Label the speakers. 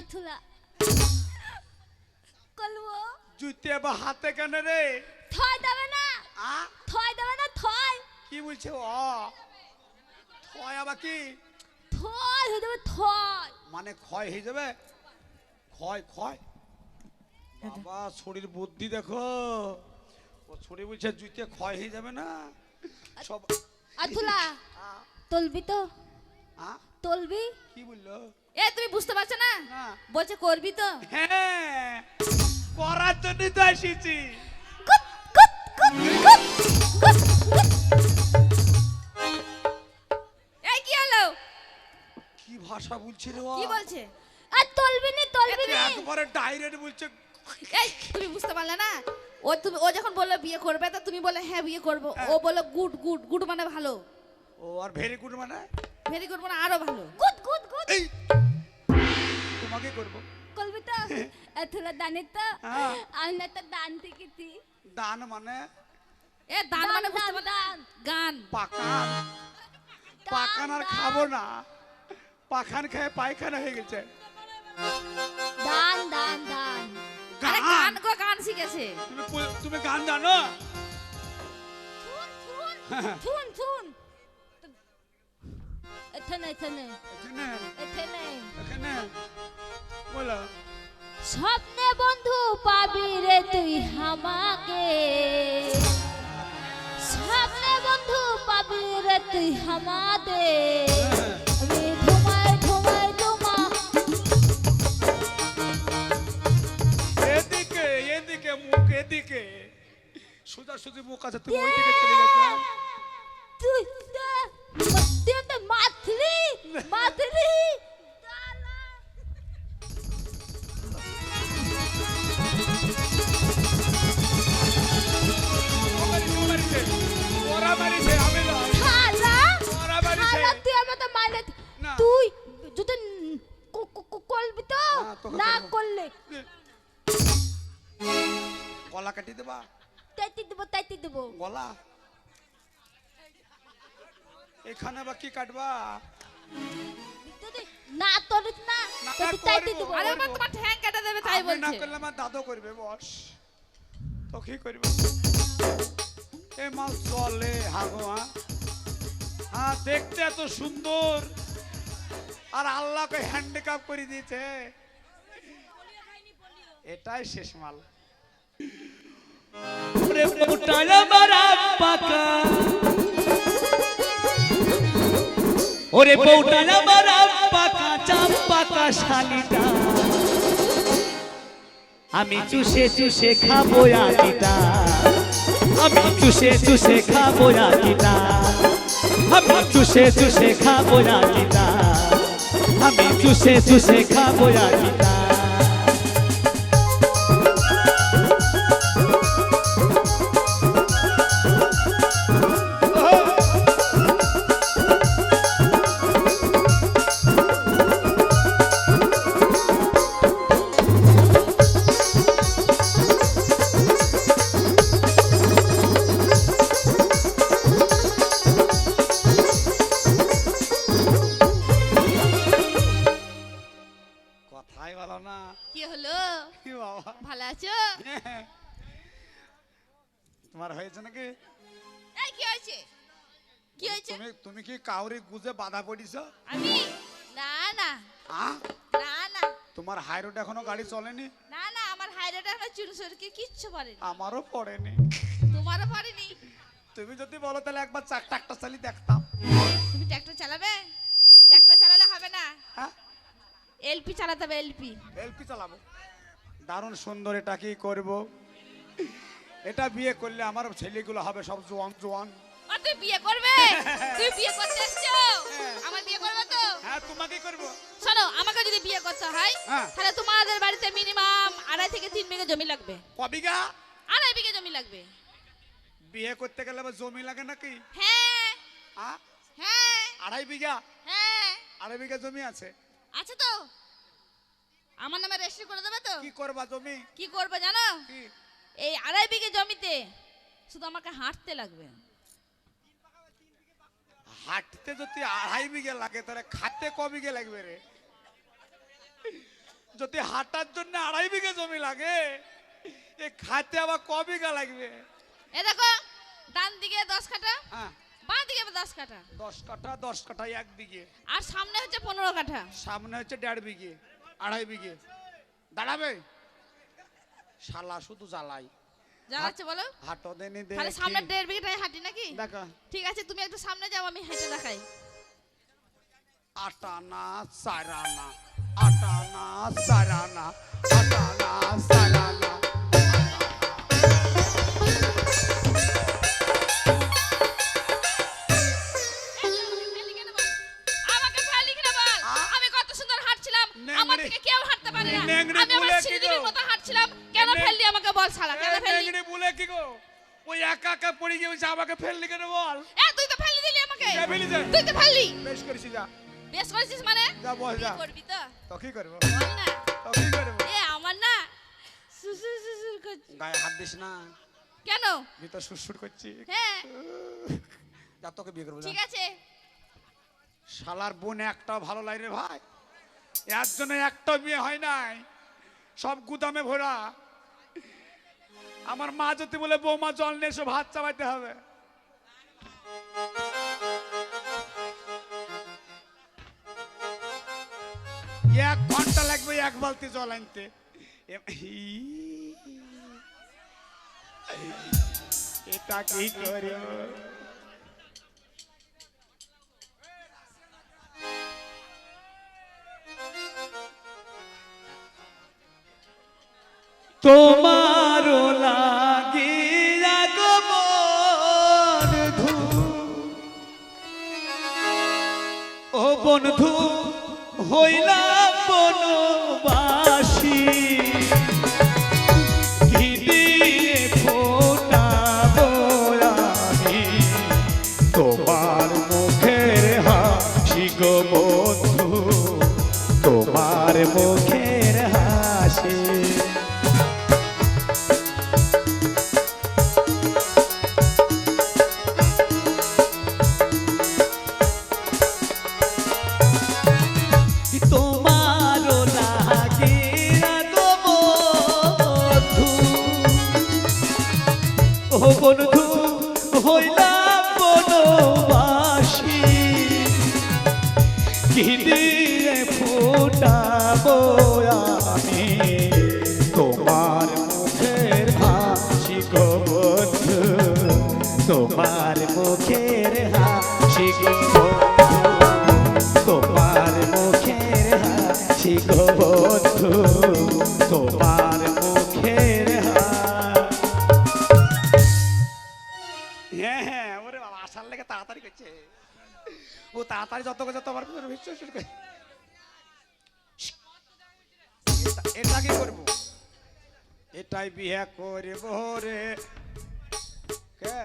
Speaker 1: আথুলা কলবো
Speaker 2: জুতে বা হাতে কেন রে?
Speaker 1: থয় দেবে না
Speaker 2: আ
Speaker 1: থয় দেবে না থয়
Speaker 2: কি বলছে ও? থয় আবার কি?
Speaker 1: থয় হয়ে যাবে থয়
Speaker 2: মানে ক্ষয় হয়ে যাবে? ক্ষয় ক্ষয় বাবা শরীর বুদ্ধি দেখো, ও শরীর বলছে জুতে ক্ষয় হয়ে যাবে না সব।
Speaker 1: আথুলা তলবি তো
Speaker 2: আ
Speaker 1: তলবি
Speaker 2: কি বললো?
Speaker 3: এ তুমি বুঝতে পারছো না?
Speaker 2: না
Speaker 3: বলছে করবি তো।
Speaker 2: হ্যাঁ করার জন্য তো এসেছি।
Speaker 1: গুট গুট গুট গুট গুট গুট।
Speaker 3: এই কি হলো?
Speaker 2: কি ভাষা বলছে রে ও?
Speaker 3: কি বলছে?
Speaker 1: আর তলবি নি তলবি নি
Speaker 2: একবারে ডাইরেক্ট বলছে।
Speaker 3: এই তুমি বুঝতে পারলে না? ও যখন বললো বিয়ে করবে তো তুমি বলে হ্যাঁ বিয়ে করবো। ও বললো গুড গুড গুড মানে ভালো,
Speaker 2: ও আর ভেরি গুড মানে
Speaker 3: ভেরি গুড মানে আরো ভালো।
Speaker 1: গুট গুট গুট
Speaker 2: এই তোমাকে করব।
Speaker 1: কলবি তো আথুলা দানে তো
Speaker 2: হ্যাঁ।
Speaker 1: আমি না তো দান থেকে দি
Speaker 2: দান মানে
Speaker 3: এ দান মানে বুঝতে পারলে?
Speaker 1: দান
Speaker 3: গান।
Speaker 2: পাকান। পাকান আর খাবো না, পাখান খেয়ে পায়খানা হয়ে গেছে।
Speaker 1: দান দান দান
Speaker 3: আরে গান গো, গান শিখেছে।
Speaker 2: তুমি গান জানো?
Speaker 1: থুন থুন থুন এখানে এখানে
Speaker 2: এখানে
Speaker 1: এখানে
Speaker 2: এখানে বলো।
Speaker 1: স্বপ্নে বন্ধু পাবি রে তুই আমাকে, স্বপ্নে বন্ধু পাবি রে তুই আমাদে রে ধুমায় ধুমায় ধুমা।
Speaker 2: এদিকে এদিকে মুখ এদিকে, সোজা সুজি মুখ আছে, তুমি ওইদিকে চলে গেছো।
Speaker 1: তুই মতে মাথলি মাথলি
Speaker 2: ওরা মারিছে আমি না।
Speaker 1: খালা
Speaker 2: ওরা মারিছে।
Speaker 1: খালা তুই আমাকে মারলে
Speaker 2: না।
Speaker 1: তুই যদি করবি তো
Speaker 2: না, তোকে
Speaker 1: না
Speaker 2: করবো।
Speaker 1: করলে
Speaker 2: গলা কাটি দেবা?
Speaker 1: তাইতে দেবো
Speaker 2: গলা এখানে বা কি কাটবা?
Speaker 1: না তোর না
Speaker 2: না,
Speaker 1: তোর তাইতে
Speaker 2: করবো।
Speaker 1: দেবো
Speaker 3: আরে আমার তোমার ঠ্যাং কেটে দেবে তাই
Speaker 2: আমি না
Speaker 3: বলছে।
Speaker 2: করলে আমার দাদু করবে, বস তো কি করবে? এ মাল চলে হাগো। হ্যাঁ দেখতে এত সুন্দর আর আল্লাহকে হ্যান্ডিক্যাপ করে দিয়েছে, এটাই শেষ মাল।
Speaker 4: ওরে পোটালা মারা পাকা, ওরে পোটালা মারা পাকা চাম্পাকা শালিটা, আমি চুষে চুষে খাবো আকিটা, আমি চুষে চুষে খাবো আকিটা, আমি চুষে চুষে খাবো আকিটা, আমি চুষে চুষে খাবো আকিটা।
Speaker 2: কথাই বলো না।
Speaker 3: কি হলো?
Speaker 2: কি বাবা,
Speaker 3: ভালো আছো?
Speaker 2: তোমার হয়েছে নাকি?
Speaker 3: এই কি হয়েছে? কি হয়েছে?
Speaker 2: তুমি তুমি কি কাউরি গুজে বাধা পড়িছ?
Speaker 3: আমি না না
Speaker 2: আ
Speaker 3: না না
Speaker 2: তোমার হাই রোড এখনো গাড়ি চলেনি?
Speaker 3: না না আমার হাইরেটা আমার চুনসুরকে কিচ্ছু পড়েনি।
Speaker 2: আমারও পড়েনি।
Speaker 3: তোমারও পড়েনি।
Speaker 2: তুমি যদি বলো তাহলে একবার চারটা চালি দেখতাম।
Speaker 3: তুমি ট্রাক্টর চালাবে? ট্রাক্টর চালালে হবে না,
Speaker 2: হ্যাঁ
Speaker 3: এলপি চালাতে হবে, এলপি।
Speaker 2: এলপি চালাবো। দারুণ সুন্দর, এটা কি করব? এটা বিয়ে করলে আমার ছেলেগুলো হবে সব জোয়ান জোয়ান।
Speaker 3: ও তুই বিয়ে করবে? তুই বিয়ে করতে এসছো? আমার বিয়ে করবে তো?
Speaker 2: হ্যাঁ তোমাকে করব।
Speaker 3: শোনো, আমাকে যদি বিয়ে করতে হয়
Speaker 2: হ্যাঁ।
Speaker 3: তাহলে তোমাদের বাড়িতে মিনিমাম 2.5 থেকে 3 বিঘা জমি লাগবে।
Speaker 2: ক বিঘা?
Speaker 3: 2.5 বিঘা জমি লাগবে।
Speaker 2: বিয়ে করতে গেলে আবার জমি লাগে নাকি?
Speaker 3: হ্যাঁ
Speaker 2: আ
Speaker 3: হ্যাঁ
Speaker 2: 2.5 বিঘা?
Speaker 3: হ্যাঁ
Speaker 2: 2.5 বিঘা জমি আছে।
Speaker 3: আছে তো, আমার নামে রেজিস্ট্রি করে দেবে তো?
Speaker 2: কি করবা জমি?
Speaker 3: কি করবে জানো?
Speaker 2: কি?
Speaker 3: এই 2.5 বিঘা জমিতে শুধু আমাকে হাঁটতে লাগবে।
Speaker 2: হাঁটতে যদি 2.5 বিঘা লাগে তাহলে খাতে ক বিঘা লাগবে রে? যদি হাঁটার জন্য 2.5 বিঘা জমি লাগে, এ খাইতে আবার ক বিঘা লাগবে?
Speaker 3: এ দেখো, ডান দিকে 10 কাঠা,
Speaker 2: হ্যাঁ,
Speaker 3: বাঁ দিকে 10 কাঠা,
Speaker 2: 10 কাঠা 10 কাঠা 1 বিঘে,
Speaker 3: আর সামনে হচ্ছে 15 কাঠা।
Speaker 2: সামনে হচ্ছে 1.5 বিঘে, 2.5 বিঘে। দাঁড়াবে শালা, শুধু জ্বালাই।
Speaker 3: জানাচ্ছে বলো,
Speaker 2: হাঁটো দেনি দে।
Speaker 3: তাহলে সামনে 1.5 বিঘাটাই হাঁটি নাকি?
Speaker 2: দেখা
Speaker 3: ঠিক আছে, তুমি একটু সামনে যাও, আমি হেঁটে দেখাই।
Speaker 2: 8 আনা 4 আনা, 8 আনা 4 আনা, 8 আনা 4 আনা।
Speaker 3: আমাকে ফেলি কেন বল? আমি কত সুন্দর হাঁটছিলাম, আমার থেকে কেউ হাঁটতে পারে না।
Speaker 2: নেংড়ে
Speaker 3: আমি আমার
Speaker 2: বলে কি
Speaker 3: সিঁড়ির
Speaker 2: গো?
Speaker 3: মতো হাঁটছিলাম, কেন ফেললি আমাকে বল শালা, কেন ফেললি?
Speaker 2: নেংড়ে বলে কি গো? ওই একা একা পড়ে গিয়ে বলছে আমাকে ফেললি কেন বল?
Speaker 3: এ তুই তো ফেললি দিলি আমাকে।
Speaker 2: যা ফেলি যা।
Speaker 3: তুই তো ফেললি।
Speaker 2: বেশ করেছি যা।
Speaker 3: বেশ করেছিস মানে?
Speaker 2: যা বস যা।
Speaker 3: কি করবি তো?
Speaker 2: তো কি করব?
Speaker 3: বল না।
Speaker 2: তো কি করব?
Speaker 3: এ আমার না সুসুর সুসুর করছে।
Speaker 2: গায়ে হাত দিস না।
Speaker 3: কেন?
Speaker 2: ভিতর সুরসুর করছি।
Speaker 3: হ্যাঁ
Speaker 2: যা, তোকে বিয়ে করবো যা।
Speaker 3: ঠিক আছে।
Speaker 2: শালার বোন একটাও ভালো লাগে রে ভাই। এর জন্য একটা বিয়ে হয় নাই, সব গুদামে ভরা। আমার মা যদি বলে বৌমা জল নিয়ে এসো, ভাত চাবাইতে হবে। এক ঘন্টা লাগবে 1 বালতি জল আনতে। এটা কি করে?
Speaker 4: তোমার লাগিয়া গো বন্ধু, ও বন্ধু হইলাম বনবাসী, কি দিয়ে ফোটাবো আমি তোমার মুখের হাসি গো বন্ধু, তোমার মুখের হাসি। তোমারও লাগে গো বন্ধু, ও বন্ধু হইলাম বনবাসী, কি দিয়ে ফোটাবো আমি তোমার মুখের হাসি গো বন্ধু, তোমার মুখের হাসি গো বন্ধু, তোমার মুখের হাসি গো বন্ধু, তোমার মুখের
Speaker 2: হ্যাঁ হ্যাঁ, ওরে বাবা, আসার লেগে তাড়াতাড়ি করছে। ও তাড়াতাড়ি যত করে তত এটা কি করবো? এটাই বিয়ে করবো রে। কে?